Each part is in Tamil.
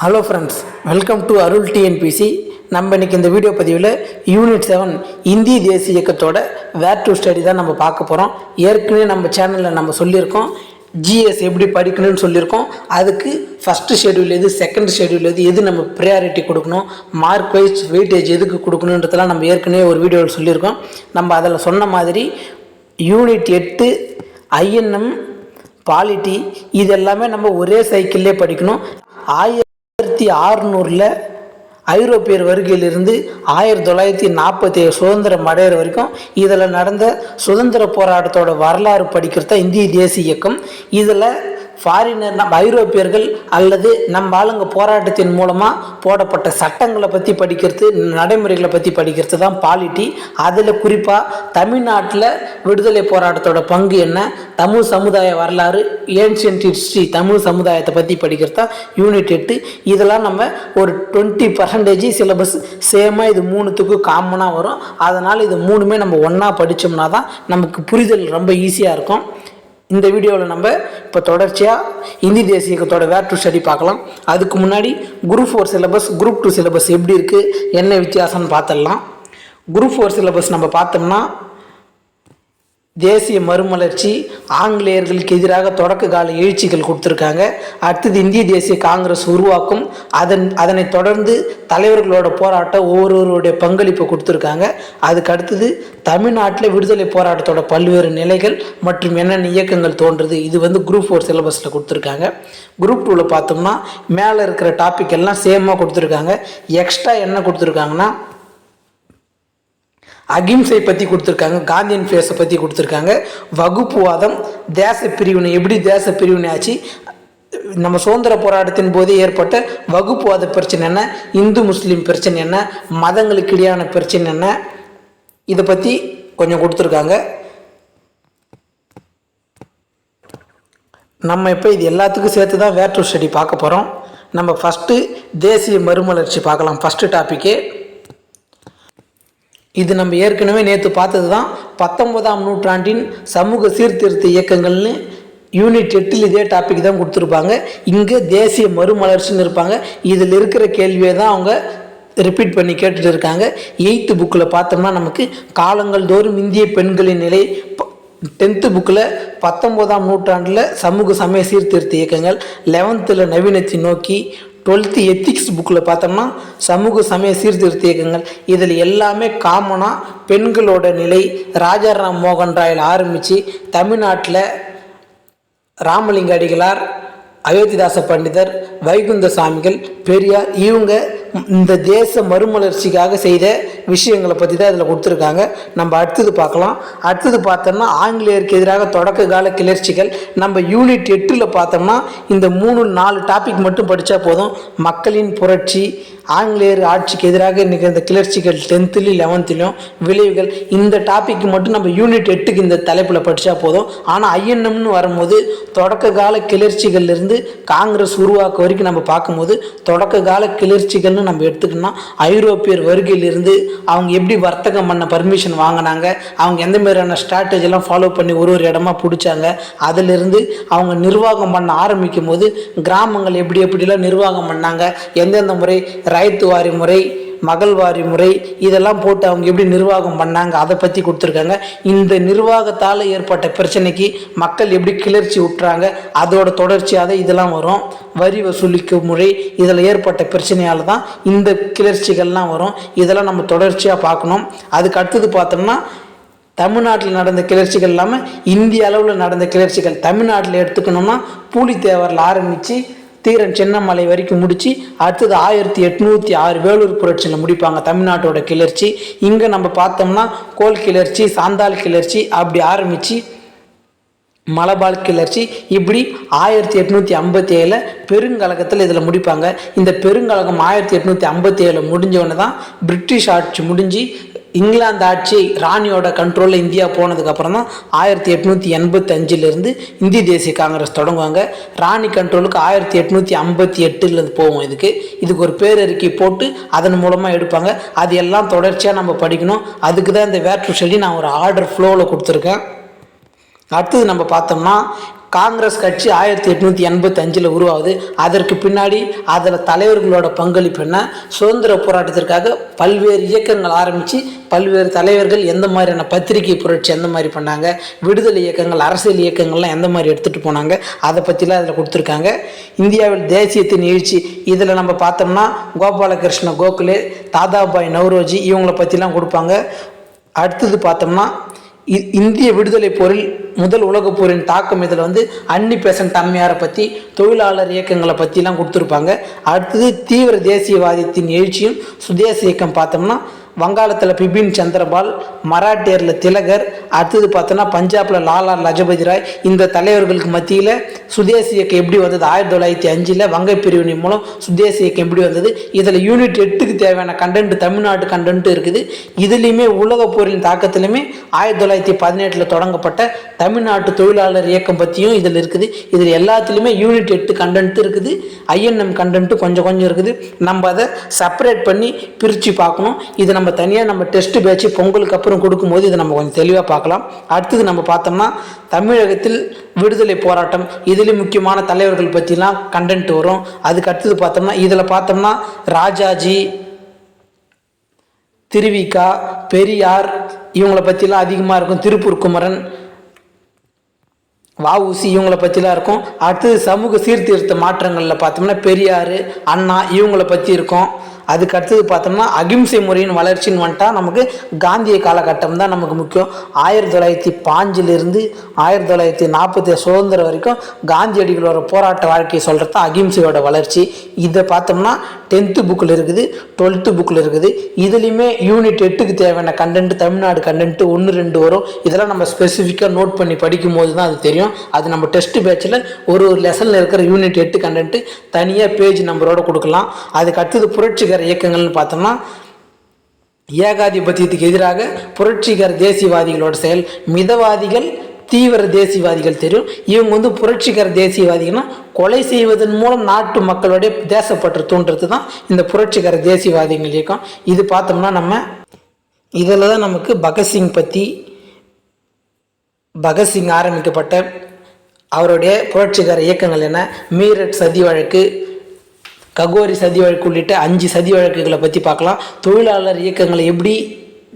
Hello friends, welcome to Arul TNPSC. நம்ம இன்றைக்கி இந்த வீடியோ பதிவில் யூனிட் 7 இந்திய தேசிய இயக்கத்தோட வேர் டு ஸ்டடி தான் நம்ம பார்க்க போகிறோம். ஏற்கனவே நம்ம சேனலில் நம்ம சொல்லியிருக்கோம் ஜிஎஸ் எப்படி படிக்கணும்னு சொல்லியிருக்கோம். அதுக்கு ஃபஸ்ட்டு ஷெடியூல் எது, செகண்ட் ஷெடியூல் எது நம்ம ப்ரையாரிட்டி கொடுக்கணும், மார்க் வைஸ் வெயிட்டேஜ் எதுக்கு கொடுக்கணுன்றதெல்லாம் நம்ம ஏற்கனவே ஒரு வீடியோவில் சொல்லியிருக்கோம். நம்ம அதில் சொன்ன மாதிரி யூனிட் 8 ஐஎன்எம் பாலிட்டி இதெல்லாமே நம்ம ஒரே சைக்கிள்லே படிக்கணும். 1600 ஐரோப்பியர் வருகையிலிருந்து 1947 சுதந்திரம் அடைகிற வரைக்கும் இதில் நடந்த சுதந்திர போராட்டத்தோட வரலாறு படிக்கிறது தான் இந்திய தேசிய இயக்கம். இதில் ஃபாரினர் நம்ம ஐரோப்பியர்கள் அல்லது நம்ம ஆளுங்க போராட்டத்தின் மூலமாக போடப்பட்ட சட்டங்களை பற்றி படிக்கிறது, நடைமுறைகளை பற்றி படிக்கிறது தான் பாலிட்டி. அதில் குறிப்பாக தமிழ்நாட்டில் விடுதலை போராட்டத்தோட பங்கு என்ன, தமிழ் சமுதாய வரலாறு, ஏன்ஷியன்ட் ஹிஸ்ட்ரி, தமிழ் சமுதாயத்தை பற்றி படிக்கிறது தான் யூனிட் 8. இதெல்லாம் நம்ம ஒரு 20% சிலபஸ் சேமாக இது 3த்துக்கும் காமனாக வரும். அதனால் இது 3மே நம்ம ஒன்றா படித்தோம்னா தான் நமக்கு புரிதல் ரொம்ப ஈஸியாக இருக்கும். இந்த வீடியோவில் நம்ம இப்போ தொடர்ச்சியாக இந்திய தேசிய இயக்கத்தோட வேர் டு ஸ்டடி பார்க்கலாம். அதுக்கு முன்னாடி குரூப் 4 சிலபஸ், குரூப் 2 சிலபஸ் எப்படி இருக்குது, என்ன வித்தியாசம்னு பார்த்துடலாம். குரூப் 4 சிலபஸ் நம்ம பார்த்தோம்னா தேசிய மறுமலர்ச்சி, ஆங்கிலேயர்களுக்கு எதிராக தொடக்க கால எழுச்சிகள் கொடுத்துருக்காங்க. அடுத்தது இந்திய தேசிய காங்கிரஸ் உருவாக்கும், அதனை தொடர்ந்து தலைவர்களோட போராட்டம், ஒவ்வொருவருடைய பங்களிப்பை கொடுத்துருக்காங்க. அதுக்கு அடுத்தது தமிழ்நாட்டில் விடுதலை போராட்டத்தோட பல்வேறு நிலைகள் மற்றும் என்னென்ன இயக்கங்கள் தோன்றுது, இது குரூப் 4 சிலபஸில் கொடுத்துருக்காங்க. குரூப் 2வில் பார்த்தோம்னா மேலே இருக்கிற டாபிக் எல்லாம் சேமாக கொடுத்துருக்காங்க. எக்ஸ்ட்ரா என்ன கொடுத்துருக்காங்கன்னா அகிம்சை பற்றி கொடுத்துருக்காங்க, காந்தியன் ஃபேஸை பற்றி கொடுத்துருக்காங்க, வகுப்புவாதம், தேச பிரிவினை, எப்படி தேச பிரிவினை ஆச்சு, நம்ம சுதந்திர போராட்டத்தின் போதே ஏற்பட்ட வகுப்புவாத பிரச்சனை என்ன, இந்து முஸ்லீம் பிரச்சனை என்ன, மதங்களுக்கு இடையான பிரச்சனை என்ன, இதை பற்றி கொஞ்சம் கொடுத்துருக்காங்க. நம்ம இப்போ இது எல்லாத்துக்கும் சேர்த்து தான் வேர் டு ஸ்டடி பார்க்க போகிறோம். நம்ம ஃபஸ்ட்டு தேசிய மறுமலர்ச்சி பார்க்கலாம். ஃபஸ்ட்டு டாப்பிக்கே இது நம்ம ஏற்கனவே நேற்று பார்த்தது தான். 19ஆம் நூற்றாண்டின் சமூக சீர்திருத்த இயக்கங்கள்னு யூனிட் 8 இதே டாபிக் தான் கொடுத்துருப்பாங்க. இங்கே தேசிய மறுமலர்ச்சின்னு இருப்பாங்க. இதில் இருக்கிற கேள்வியை தான் அவங்க ரிப்பீட் பண்ணி கேட்டுட்டு இருக்காங்க. 8th புக்கில் பார்த்தோம்னா நமக்கு காலங்கள் தோறும் இந்திய பெண்களின் நிலை, 10th புக்கில் 19ஆம் நூற்றாண்டில் சமூக சமய சீர்திருத்த இயக்கங்கள், 11th நவீனத்தை நோக்கி, 12th எத்திக்ஸ் புக்கில் பார்த்தோம்னா சமூக சமய சீர்திருத்த இயக்கங்கள். இதில் எல்லாமே காமனாக பெண்களோட நிலை, ராஜாராம் மோகன் ராயில் ஆரம்பித்து தமிழ்நாட்டில் ராமலிங்க அடிகளார், அயோத்திதாச பண்டிதர், வைகுந்த சாமிகள், பெரியார், இவங்க இந்த தேச மறுமலர்ச்சிக்காக செய்த விஷயங்களை பற்றி தான் இதில் கொடுத்துருக்காங்க. நம்ம அடுத்தது பார்க்கலாம். அடுத்தது பார்த்தோம்னா ஆங்கிலேயருக்கு எதிராக தொடக்க கால கிளர்ச்சிகள். நம்ம யூனிட் 8 பார்த்தோம்னா இந்த 3-4 டாபிக் மட்டும் படித்தா போதும். மக்களின் புரட்சி, ஆங்கிலேயர் ஆட்சிக்கு எதிராக நிகழ்ந்த கிளர்ச்சிகள் 10th 11th விளைவுகள், இந்த டாபிக் மட்டும் நம்ம யூனிட் 8க்கு இந்த தலைப்பில் படித்தா போதும். ஆனால் ஐஎன்எம்னு வரும்போது தொடக்க கால கிளர்ச்சிகள்லேருந்து காங்கிரஸ் உருவாக்க வரைக்கும் நம்ம பார்க்கும்போது தொடக்க கால கிளர்ச்சிகள்னு நம்ம எடுத்துக்கணும்னா ஐரோப்பியர் வருகையிலிருந்து அவங்க எப்படி வர்த்தகம் பண்ண பர்மிஷன் வாங்கினாங்க, அவங்க எந்த மாதிரியான ஸ்ட்ராட்டஜிலாம் ஃபாலோ பண்ணி ஒரு இடமா பிடிச்சாங்க, அதிலிருந்து அவங்க நிர்வாகம் பண்ண ஆரம்பிக்கும் போது கிராமங்கள் எப்படிலாம் நிர்வாகம் பண்ணாங்க, எந்தெந்த முறை ரைத்து வாரி முறை, மகள்வாரி முறை, இதெல்லாம் போட்டு அவங்க எப்படி நிர்வாகம் பண்ணாங்க அதை பற்றி கொடுத்துருக்காங்க. இந்த நிர்வாகத்தால் ஏற்பட்ட பிரச்சனைக்கு மக்கள் எப்படி கிளர்ச்சி விட்டுறாங்க, அதோட தொடர்ச்சியாக இதெல்லாம் வரும். வரி வசூலிக்கும் முறை, இதில் ஏற்பட்ட பிரச்சனையால் தான் இந்த கிளர்ச்சிகள்லாம் வரும். இதெல்லாம் நம்ம தொடர்ச்சியாக பார்க்கணும். அதுக்கு அடுத்தது பார்த்தோம்னா தமிழ்நாட்டில் நடந்த கிளர்ச்சிகள் இல்லாமல் இந்திய அளவில் நடந்த கிளர்ச்சிகள். தமிழ்நாட்டில் எடுத்துக்கணும்னா பூலித்தேவரில் ஆரம்பித்து தீரன் சின்னமலை வரைக்கும் முடித்து அடுத்தது 1806 வேலூர் புரட்சியில் முடிப்பாங்க தமிழ்நாட்டோட கிளர்ச்சி. இங்கே நம்ம பார்த்தோம்னா கோல் கிளர்ச்சி, சாந்தால் கிளர்ச்சி, அப்படி ஆரம்பித்து மலபால் கிளர்ச்சி, இப்படி 1857 பெருங்கழகத்தில் இதில் முடிப்பாங்க. இந்த பெருங்கழகம் 1857 முடிஞ்சவொன்னே தான் பிரிட்டிஷ் ஆட்சி முடிஞ்சு இங்கிலாந்து ஆட்சி ராணியோட கண்ட்ரோலில் இந்தியா போனதுக்கப்புறம் தான் 1885 இந்திய தேசிய காங்கிரஸ் தொடங்குவாங்க. ராணி கண்ட்ரோலுக்கு 1858 போவோம். இதுக்கு ஒரு பேரறிக்கை போட்டு அதன் மூலமாக எடுப்பாங்க. அது எல்லாம் தொடர்ச்சியாக நம்ம படிக்கணும். அதுக்கு தான் இந்த வேர் டு ஸ்டடி நான் ஒரு ஆர்டர் ஃப்ளோவில் கொடுத்துருக்கேன். அடுத்தது நம்ம பார்த்தோம்னா காங்கிரஸ் கட்சி 1885 உருவாகுது. அதற்கு பின்னாடி அதில் தலைவர்களோட பங்களிப்பு என்ன, சுதந்திர போராட்டத்திற்காக பல்வேறு இயக்கங்கள் ஆரம்பித்து பல்வேறு தலைவர்கள் எந்த மாதிரியான பத்திரிகை புரட்சி எந்த மாதிரி பண்ணாங்க, விடுதலை இயக்கங்கள் அரசியல் இயக்கங்கள்லாம் எந்த மாதிரி எடுத்துகிட்டு போனாங்க, அதை பற்றிலாம் அதில் கொடுத்துருக்காங்க. இந்தியாவில் தேசியத்தின் எழுச்சி இதில் நம்ம பார்த்தோம்னா கோபாலகிருஷ்ண கோகலே, தாதாபாய் நவ்ரோஜி இவங்களை பற்றிலாம் கொடுப்பாங்க. அடுத்தது பார்த்தோம்னா இந்திய விடுதலை போரில் முதல் உலகப் போரின் தாக்கம் இதில் அன்னி பெசன்ட் அம்மையாரை பற்றி தொழிலாளர் இயக்கங்களை பற்றிலாம் கொடுத்துருப்பாங்க. அடுத்தது தீவிர தேசியவாதத்தின் எழுச்சியும் சுதேச இயக்கம் பார்த்தோம்னா வங்காளத்தில் பிபின் சந்திரபால், மராட்டியரில் திலகர், அடுத்தது பார்த்தோன்னா பஞ்சாபில் லாலா லஜபதி ராய். இந்த தலைவர்களுக்கு மத்தியில் சுதேசி இயக்கம் எப்படி வந்தது, 1905 வங்கை பிரிவினை மூலம் சுதேசி இயக்கம் எப்படி வந்தது. இதில் யூனிட் 8க்கு தேவையான கண்டென்ட் தமிழ்நாட்டு கண்டென்ட் இருக்குது. இதுலேயுமே உலக போரின் தாக்கத்திலுமே 1918 தொடங்கப்பட்ட தமிழ்நாட்டு தொழிலாளர் இயக்கம் பற்றியும் இதில் இருக்குது. இதில் எல்லாத்துலேயுமே யூனிட் 8 கண்டென்ட் இருக்குது. ஐஎன்எம் கண்டென்ட்டு கொஞ்சம் கொஞ்சம் இருக்குது. நம்ம அதை செப்பரேட் பண்ணி பிரித்து பார்க்கணும். இது நம்ம தனியாக நம்ம டெஸ்ட் பேட்ச் பொங்கலுக்கு அப்புறம் கொடுக்கும்போது இதை நம்ம கொஞ்சம் தெளிவாக பார்க்கலாம். அடுத்தது நம்ம பார்த்தோம்னா தமிழகத்தில் விடுதலை போராட்டம், இதில் முக்கியமான தலைவர்கள் பற்றிலாம் கண்டென்ட் வரும். அதுக்கு அடுத்தது பார்த்தோம்னா இதில் பார்த்தோம்னா ராஜாஜி, திருவிகா, பெரியார் இவங்களை பற்றிலாம் அதிகமாக இருக்கும். திருப்பூர் குமரன், வஉசி இவங்களை பற்றிலாம் இருக்கும். அடுத்தது சமூக சீர்திருத்த மாற்றங்களில் பார்த்தோம்னா பெரியார், அண்ணா இவங்களை பற்றி இருக்கும். அதுக்கு அடுத்தது பார்த்தோம்னா அகிம்சை முறையின் வளர்ச்சின்னு வந்துட்டா நமக்கு காந்திய காலகட்டம் தான் நமக்கு முக்கியம். 1905 1940 சுதந்திரம் வரைக்கும் காந்தியடிகளோட போராட்ட வாழ்க்கையை சொல்கிறது தான் அகிம்சையோட வளர்ச்சி. இதை பார்த்தோம்னா 10th புக்கில் இருக்குது, 12th புக்கில் இருக்குது. இதுலேயுமே யூனிட் 8க்கு தேவையான கண்டென்ட் தமிழ்நாடு கண்டென்ட் 1, 2 வரும். இதெல்லாம் நம்ம ஸ்பெசிஃபிக்காக நோட் பண்ணி படிக்கும் போது தான் அது தெரியும். அது நம்ம டெஸ்ட் பேட்சில் ஒரு லெசனில் இருக்கிற யூனிட் 8 கண்டென்ட்டு தனியாக பேஜ் நம்பரோடு கொடுக்கலாம். அதுக்கு அடுத்தது புரட்சிகர இயக்கங்கள்னு பார்த்தோம்னா ஏகாதிபத்தியத்துக்கு எதிராக புரட்சிகர தேசியவாதிகளோட செயல், மிதவாதிகள், தீவிர தேசியவாதிகள் தெரியும். இவங்க புரட்சிகர தேசியவாதிகள்னா கொலை செய்வதன் மூலம் நாட்டு மக்களுடைய தேசப்பற்று தோன்றது தான் இந்த புரட்சிகர தேசியவாதிகள் இயக்கம். இது பார்த்தோம்னா நம்ம இதில் தான் நமக்கு பகத்சிங் ஆரம்பிக்கப்பட்ட அவருடைய புரட்சிகர இயக்கங்கள் என்ன, மீரட் சதி வழக்கு, ககோரி சதி வழக்கு உள்ளிட்ட 5 சதி வழக்குகளை பற்றி பார்க்கலாம். தொழிலாளர் இயக்கங்களை எப்படி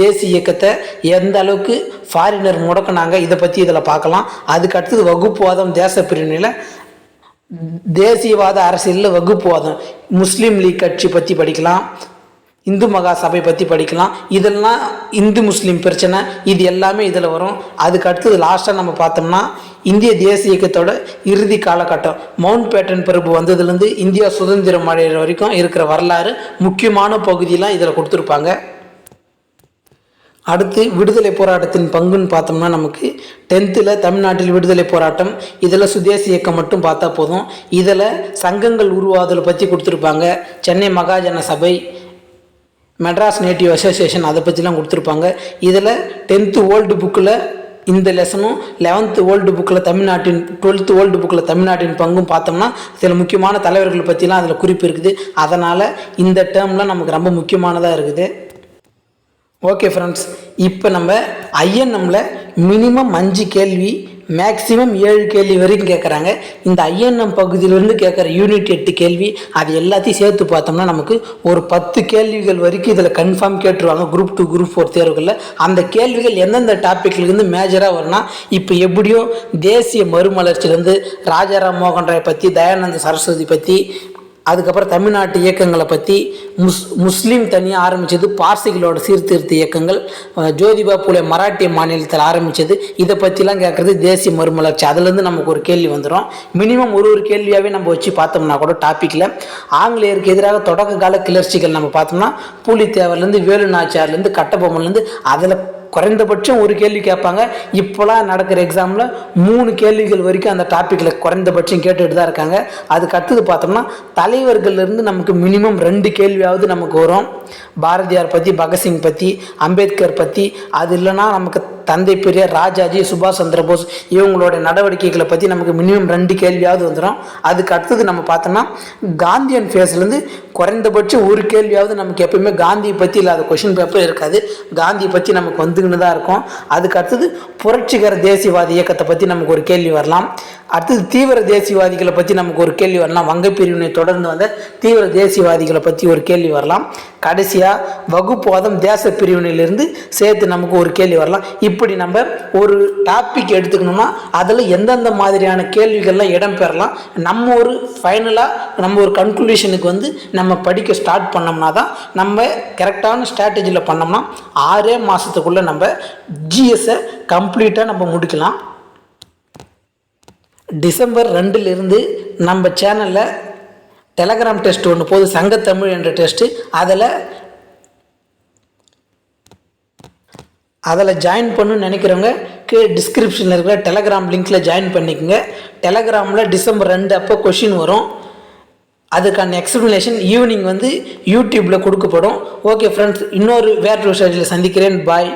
தேசிய இயக்கத்தை எந்த அளவுக்கு ஃபாரினர் முடக்கினாங்க இதை பற்றி இதில் பார்க்கலாம். அதுக்கு அடுத்தது வகுப்புவாதம், தேச பிரிவினையில் தேசியவாத அரசியலில் வகுப்புவாதம், முஸ்லீம் லீக் கட்சி பற்றி படிக்கலாம், இந்து மகா சபை பற்றி படிக்கலாம். இதெல்லாம் இந்து முஸ்லீம் பிரச்சனை, இது எல்லாமே இதில் வரும். அதுக்கு அடுத்தது லாஸ்ட்டாக நம்ம பார்த்தோம்னா இந்திய தேசிய இயக்கத்தோட இறுதி காலகட்டம், மவுண்ட் பேட்டன் பிரபு வந்ததுலேருந்து இந்தியா சுதந்திரம் அடைகிற வரைக்கும் இருக்கிற வரலாறு முக்கியமான பகுதியெலாம் இதில் கொடுத்துருப்பாங்க. அடுத்து விடுதலை போராட்டத்தின் பங்குன்னு பார்த்தோம்னா நமக்கு 10th தமிழ்நாட்டில் விடுதலை போராட்டம், இதில் சுதேசி இயக்கம் மட்டும் பார்த்தா போதும். இதில் சங்கங்கள் உருவாதலை பற்றி கொடுத்துருப்பாங்க. சென்னை மகாஜன சபை, மெட்ராஸ் நேட்டிவ் அசோசியேஷன் அதை பற்றிலாம் கொடுத்துருப்பாங்க. இதில் 10th ஓல்டு புக்கில் இந்த லெசனும் 11th ஓல்டு புக்கில் தமிழ்நாட்டின் 12th ஓல்டு புக்கில் தமிழ்நாட்டின் பங்கும் பார்த்தோம்னா சில முக்கியமான தலைவர்கள் பற்றிலாம் அதில் குறிப்பு இருக்குது. அதனால் இந்த டேர்ம்லாம் நமக்கு ரொம்ப முக்கியமானதாக இருக்குது. ஓகே ஃப்ரெண்ட்ஸ், இப்போ நம்ம ஐஎன்எம்மில் மினிமம் 5 கேள்வி, மேக்ஸிமம் 7 கேள்வி வரைக்கும் கேட்குறாங்க. இந்த ஐஎன்எம் பகுதியிலேருந்து கேட்குற யூனிட் 8 கேள்வி அது எல்லாத்தையும் சேர்த்து பார்த்தோம்னா நமக்கு ஒரு 10 கேள்விகள் வரைக்கும் இதில் கன்ஃபார்ம் கேட்டுருவாங்க குரூப் 2 குரூப் 4 தேர்வுகளில். அந்த கேள்விகள் எந்தெந்த டாப்பிக்லேருந்து மேஜராக வரும்னா, இப்போ எப்படியோ தேசிய மறுமலர்ச்சியிலேருந்து ராஜாராம் மோகன் ராய் பற்றி, தயானந்த சரஸ்வதி பற்றி, அதுக்கப்புறம் தமிழ்நாட்டு இயக்கங்களை பற்றி, முஸ்லீம் தனியாக ஆரம்பித்தது, பார்சிகளோட சீர்திருத்த இயக்கங்கள், ஜோதிபா பூலே மராட்டிய மாநிலத்தில் ஆரம்பித்தது, இதை பற்றிலாம் கேட்குறது தேசிய மறுமலர்ச்சி. அதுலேருந்து நமக்கு ஒரு கேள்வி வந்துடும். மினிமம் ஒரு கேள்வியாகவே நம்ம வச்சு பார்த்தோம்னா கூட டாப்பிக்கில் ஆங்கிலேயருக்கு எதிராக தொடக்க கால கிளர்ச்சிகள் நம்ம பார்த்தோம்னா பூலித்தேவர்லேருந்து, வேலு நாச்சியார்லேருந்து, கட்டபொம்மன்லேருந்து அதில் குறைந்தபட்சம் ஒரு கேள்வி கேட்பாங்க. இப்போலாம் நடக்கிற எக்ஸாமில் 3 கேள்விகள் வரைக்கும் அந்த டாப்பிக்கில் குறைந்தபட்சம் கேட்டுகிட்டு தான் இருக்காங்க. அதுக்கு அடுத்தது பார்த்தோம்னா தலைவர்கள்லேருந்து நமக்கு மினிமம் 2 கேள்வியாவது நமக்கு வரும். பாரதியார் பற்றி, பகத்சிங் பற்றி, அம்பேத்கர் பற்றி. அது இல்லைன்னா நமக்கு தந்தை பெரியார், ராஜாஜி, சுபாஷ் சந்திர போஸ் இவங்களோட நடவடிக்கைகளை பற்றி நமக்கு மினிமம் 2 கேள்வியாவது வந்துடும். அதுக்கு அடுத்தது நம்ம பார்த்தோம்னா காந்தியன் ஃபேஸ்லேருந்து குறைந்தபட்சம் ஒரு கேள்வியாவது நமக்கு எப்பயுமே காந்தியை பற்றி இல்லாத கொஷின் பேப்பர் இருக்காது. காந்தியை பற்றி நமக்கு வந்துக்கின்னு தான் இருக்கும். அதுக்கு அடுத்தது புரட்சிகர தேசியவாதி இயக்கத்தை பற்றி நமக்கு ஒரு கேள்வி வரலாம். அடுத்தது தீவிர தேசியவாதிகளை பற்றி நமக்கு ஒரு கேள்வி வரலாம். வங்கை பிரிவினை தொடர்ந்து வந்த தீவிர தேசியவாதிகளை பற்றி ஒரு கேள்வி வரலாம். கடைசியாக வகுப்புவாதம், தேச பிரிவினையிலிருந்து சேர்த்து நமக்கு ஒரு கேள்வி வரலாம். இப்படி நம்ம ஒரு டாபிக் எடுத்துக்கணும்னா அதில் எந்தெந்த மாதிரியான கேள்விகள்லாம் இடம் பெறலாம், நம்ம ஒரு ஃபைனலாக நம்ம ஒரு கன்க்ளூஷனுக்கு வந்து நம்ம படிக்க ஸ்டார்ட் பண்ணோம்னா தான் நம்ம கரெக்டான ஸ்ட்ராட்டஜியில் பண்ணோம்னா 6 மாதத்துக்குள்ளே நம்ம ஜிஎஸ்ஸை கம்ப்ளீட்டாக நம்ம முடிக்கலாம். டிசம்பர் 2லிருந்து நம்ம சேனலில் டெலகிராம் டெஸ்ட் ஒன்று போது, சங்கத்தமிழ் என்ற டெஸ்ட்டு. அதில் ஜாயின் பண்ணணும்னு நினைக்கிறவங்க டிஸ்கிரிப்ஷனில் இருக்கிற டெலகிராம் லிங்க்கில் ஜாயின் பண்ணிக்கோங்க. டெலகிராமில் டிசம்பர் 2 அப்போ கொஷின் வரும். அதுக்கான எக்ஸ்ப்ளனேஷன் ஈவினிங் வந்து யூடியூப்பில் கொடுக்கப்படும். ஓகே ஃப்ரெண்ட்ஸ், இன்னொரு வேறு விஷயத்தில் சந்திக்கிறேன். பாய்.